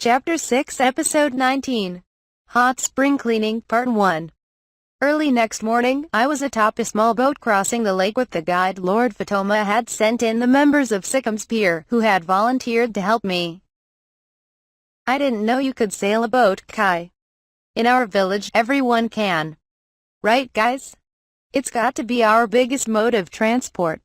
Chapter 6 Episode 19 Hot Spring Cleaning Part 1 Early next morning, I was atop a small boat crossing the lake with the guide Lord Fatoma had sent in the members of Sickham's Pier, who had volunteered to help me. I didn't know you could sail a boat, Kai. In our village, everyone can. Right, guys? It's got to be our biggest mode of transport.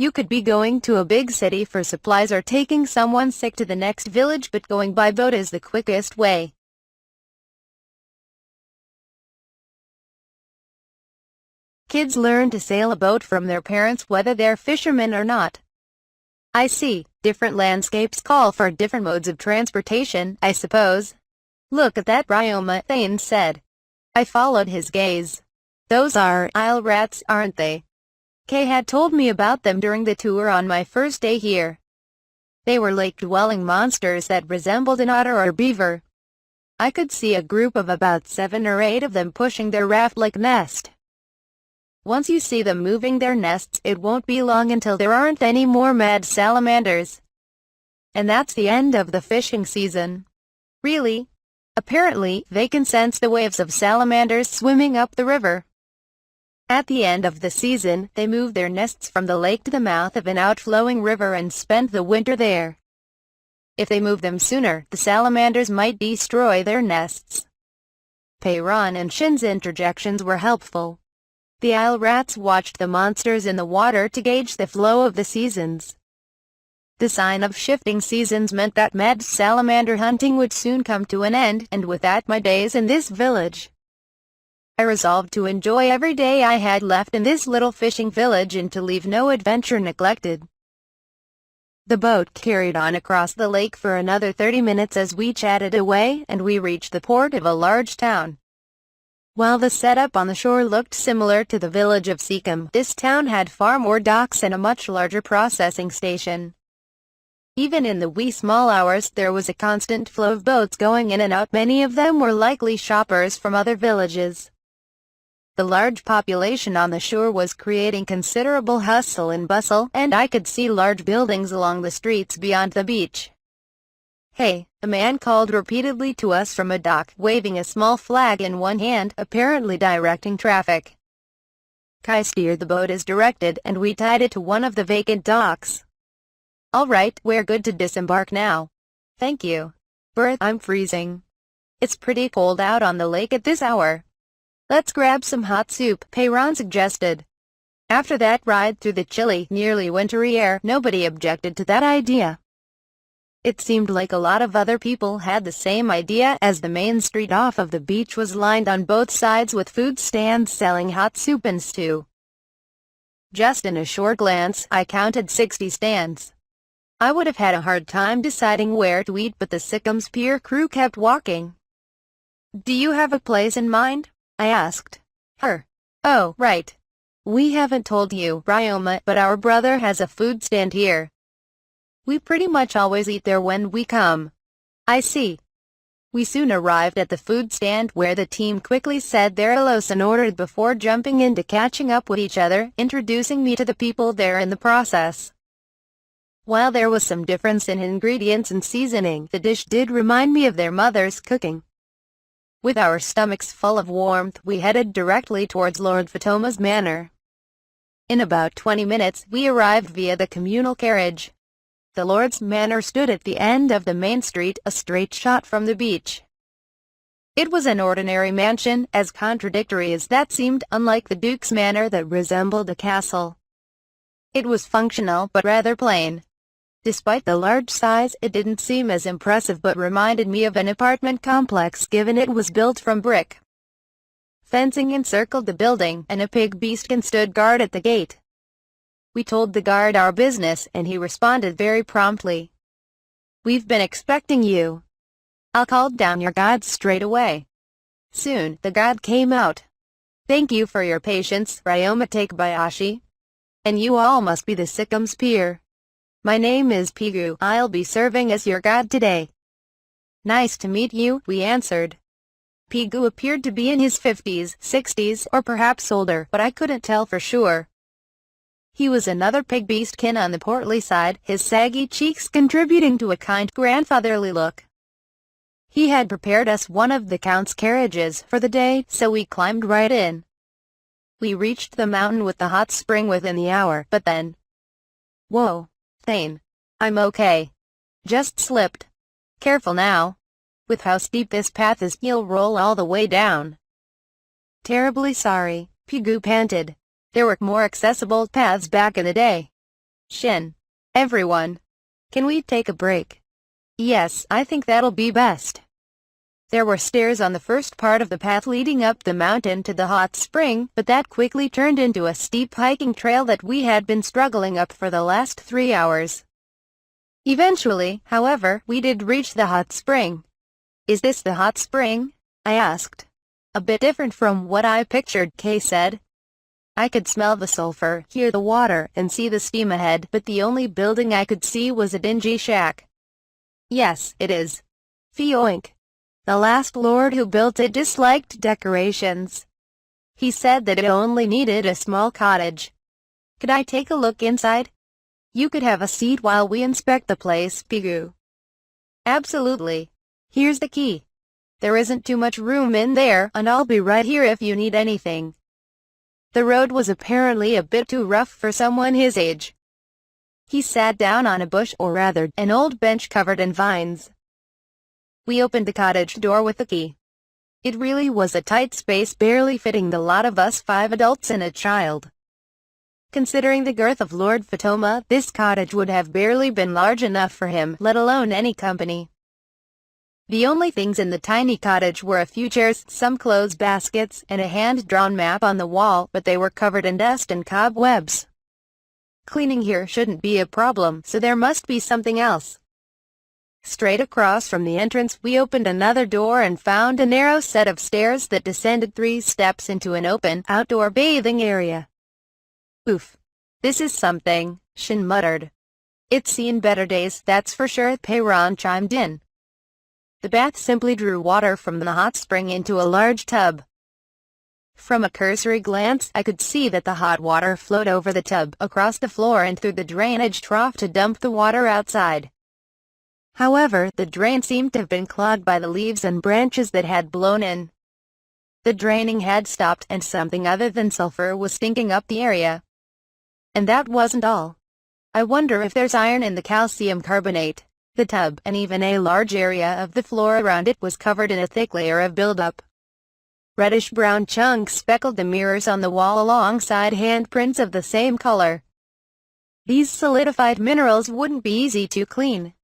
You could be going to a big city for supplies or taking someone sick to the next village, but going by boat is the quickest way. Kids learn to sail a boat from their parents whether they're fishermen or not. I see. Different landscapes call for different modes of transportation, I suppose. Look at that, Ryoma, Thane said. I followed his gaze. Those are Isle rats, aren't they? Kay had told me about them during the tour on my first day here. They were lake-dwelling monsters that resembled an otter or beaver. I could see a group of about 7 or 8 of them pushing their raft-like nest. Once you see them moving their nests, it won't be long until there aren't any more mad salamanders. And that's the end of the fishing season. Really? Apparently, they can sense the waves of salamanders swimming up the river. At the end of the season, they move their nests from the lake to the mouth of an outflowing river and spend the winter there. If they move them sooner, the salamanders might destroy their nests. Peyron and Shin's interjections were helpful. The Isle rats watched the monsters in the water to gauge the flow of the seasons. The sign of shifting seasons meant that mad salamander hunting would soon come to an end, and with that my days in this village. I resolved to enjoy every day I had left in this little fishing village and to leave no adventure neglected. The boat carried on across the lake for another 30 minutes as we chatted away, and we reached the port of a large town. While the setup on the shore looked similar to the village of Seacombe, this town had far more docks and a much larger processing station. Even in the wee small hours, there was a constant flow of boats going in and out. Many of them were likely shoppers from other villages. The large population on the shore was creating considerable hustle and bustle, and I could see large buildings along the streets beyond the beach. "Hey," a man called repeatedly to us from a dock, waving a small flag in one hand, apparently directing traffic. Kai steered the boat as directed, and we tied it to one of the vacant docks. "All right, we're good to disembark now." "Thank you." "Berth, I'm freezing. It's pretty cold out on the lake at this hour." "Let's grab some hot soup," Peyron suggested. After that ride through the chilly, nearly wintry air, nobody objected to that idea. It seemed like a lot of other people had the same idea, as the main street off of the beach was lined on both sides with food stands selling hot soup and stew. Just in a short glance, I counted 60 stands. I would have had a hard time deciding where to eat, but the Sickham's Pier crew kept walking. "Do you have a place in mind?" I asked. "Oh, right. We haven't told you, Ryoma, but our brother has a food stand here. We pretty much always eat there when we come." "I see." We soon arrived at the food stand, where the team quickly said their hellos and ordered before jumping into catching up with each other, introducing me to the people there in the process. While there was some difference in ingredients and seasoning, the dish did remind me of their mother's cooking. With our stomachs full of warmth, we headed directly towards Lord Fatoma's manor. In about 20 minutes, we arrived via the communal carriage. The Lord's manor stood at the end of the main street, a straight shot from the beach. It was an ordinary mansion, as contradictory as that seemed, unlike the Duke's manor that resembled a castle. It was functional but rather plain. Despite the large size, it didn't seem as impressive but reminded me of an apartment complex given it was built from brick. Fencing encircled the building, and a pig beastkin stood guard at the gate. We told the guard our business, and he responded very promptly. "We've been expecting you. I'll call down your guide straight away." Soon, the guide came out. "Thank you for your patience, Ryoma Takebayashi. And you all must be the Sickham's Pier. My name is Pigu. I'll be serving as your guide today." "Nice to meet you," we answered. Pigu appeared to be in his 50s, 60s, or perhaps older, but I couldn't tell for sure. He was another pig beastkin on the portly side, his saggy cheeks contributing to a kind grandfatherly look. He had prepared us one of the Count's carriages for the day, so we climbed right in. We reached the mountain with the hot spring within the hour, but then... Whoa, Thane. I'm okay. Just slipped. Careful now. With how steep this path is, you'll roll all the way down. Terribly sorry, Pigou panted. There were more accessible paths back in the day. Shin. Everyone. Can we take a break? Yes, I think that'll be best. There were stairs on the first part of the path leading up the mountain to the hot spring, but that quickly turned into a steep hiking trail that we had been struggling up for the last 3 hours. Eventually, however, we did reach the hot spring. Is this the hot spring? I asked. A bit different from what I pictured, Kay said. I could smell the sulfur, hear the water, and see the steam ahead, but the only building I could see was a dingy shack. Yes, it is. Fioink. The last lord who built it disliked decorations. He said that it only needed a small cottage. Could I take a look inside? You could have a seat while we inspect the place, Pigou. Absolutely. Here's the key. There isn't too much room in there, and I'll be right here if you need anything. The road was apparently a bit too rough for someone his age. He sat down on a bush, or rather, an old bench covered in vines. We opened the cottage door with the key. It really was a tight space, barely fitting the lot of us 5 adults and a child. Considering the girth of Lord Fatoma, this cottage would have barely been large enough for him, let alone any company. The only things in the tiny cottage were a few chairs, some clothes baskets, and a hand-drawn map on the wall, but they were covered in dust and cobwebs. Cleaning here shouldn't be a problem, so there must be something else. Straight across from the entrance, we opened another door and found a narrow set of stairs that descended 3 steps into an open, outdoor bathing area. Oof. This is something, Shin muttered. It's seen better days, that's for sure, Peyron chimed in. The bath simply drew water from the hot spring into a large tub. From a cursory glance, I could see that the hot water flowed over the tub, across the floor and through the drainage trough to dump the water outside. However, the drain seemed to have been clogged by the leaves and branches that had blown in. The draining had stopped, and something other than sulfur was stinking up the area. And that wasn't all. I wonder if there's iron in the calcium carbonate. The tub, and even a large area of the floor around it, was covered in a thick layer of buildup. Reddish-brown chunks speckled the mirrors on the wall alongside handprints of the same color. These solidified minerals wouldn't be easy to clean.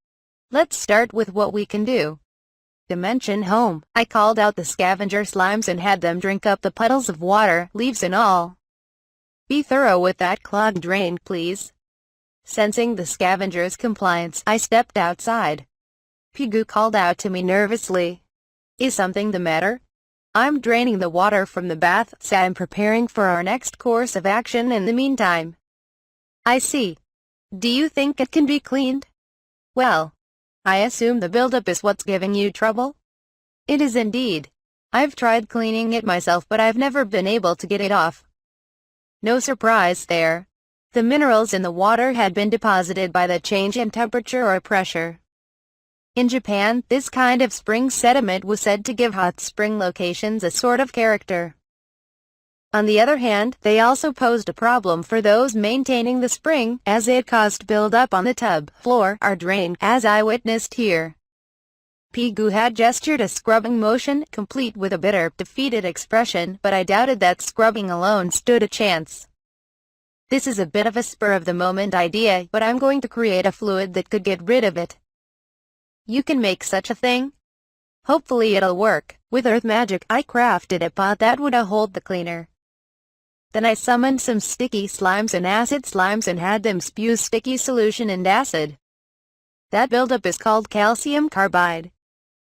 Let's start with what we can do. Dimension home. I called out the scavenger slimes and had them drink up the puddles of water, leaves and all. Be thorough with that clogged drain, please. Sensing the scavenger's compliance, I stepped outside. Pigou called out to me nervously. Is something the matter? I'm draining the water from the bath, so I'm preparing for our next course of action in the meantime. I see. Do you think it can be cleaned? Well, I assume the buildup is what's giving you trouble? It is indeed. I've tried cleaning it myself, but I've never been able to get it off. No surprise there. The minerals in the water had been deposited by the change in temperature or pressure. In Japan, this kind of spring sediment was said to give hot spring locations a sort of character. On the other hand, they also posed a problem for those maintaining the spring, as it caused buildup on the tub floor or drain, as I witnessed here. Pigou had gestured a scrubbing motion, complete with a bitter, defeated expression, but I doubted that scrubbing alone stood a chance. This is a bit of a spur-of-the-moment idea, but I'm going to create a fluid that could get rid of it. You can make such a thing? Hopefully it'll work. With earth magic, I crafted a pot that would hold the cleaner. Then I summoned some sticky slimes and acid slimes and had them spew sticky solution and acid. That buildup is called calcium carbide.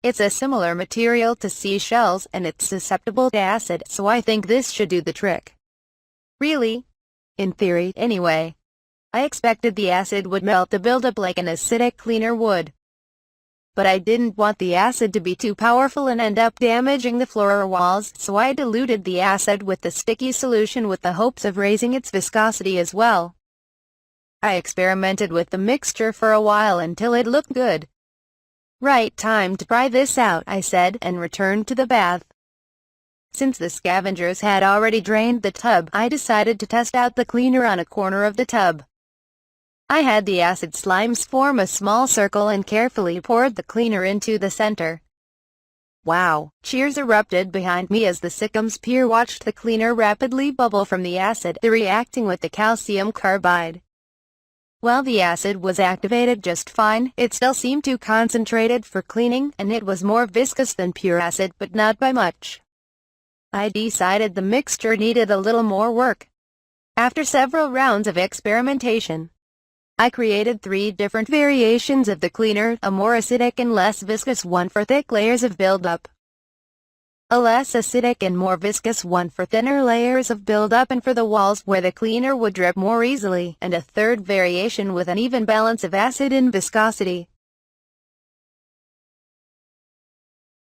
It's a similar material to seashells, and it's susceptible to acid, so I think this should do the trick. Really? In theory, anyway. I expected the acid would melt the buildup like an acidic cleaner would. But I didn't want the acid to be too powerful and end up damaging the floor or walls, so I diluted the acid with the sticky solution with the hopes of raising its viscosity as well. I experimented with the mixture for a while until it looked good. Right time to try this out, I said, and returned to the bath. Since the scavengers had already drained the tub, I decided to test out the cleaner on a corner of the tub. I had the acid slimes form a small circle and carefully poured the cleaner into the center. Wow! Cheers erupted behind me as the Sickums peer watched the cleaner rapidly bubble from the acid, reacting with the calcium carbide. While the acid was activated just fine, it still seemed too concentrated for cleaning, and it was more viscous than pure acid, but not by much. I decided the mixture needed a little more work. After several rounds of experimentation, I created 3 different variations of the cleaner, a more acidic and less viscous one for thick layers of buildup, a less acidic and more viscous one for thinner layers of buildup and for the walls where the cleaner would drip more easily, and a third variation with an even balance of acid and viscosity.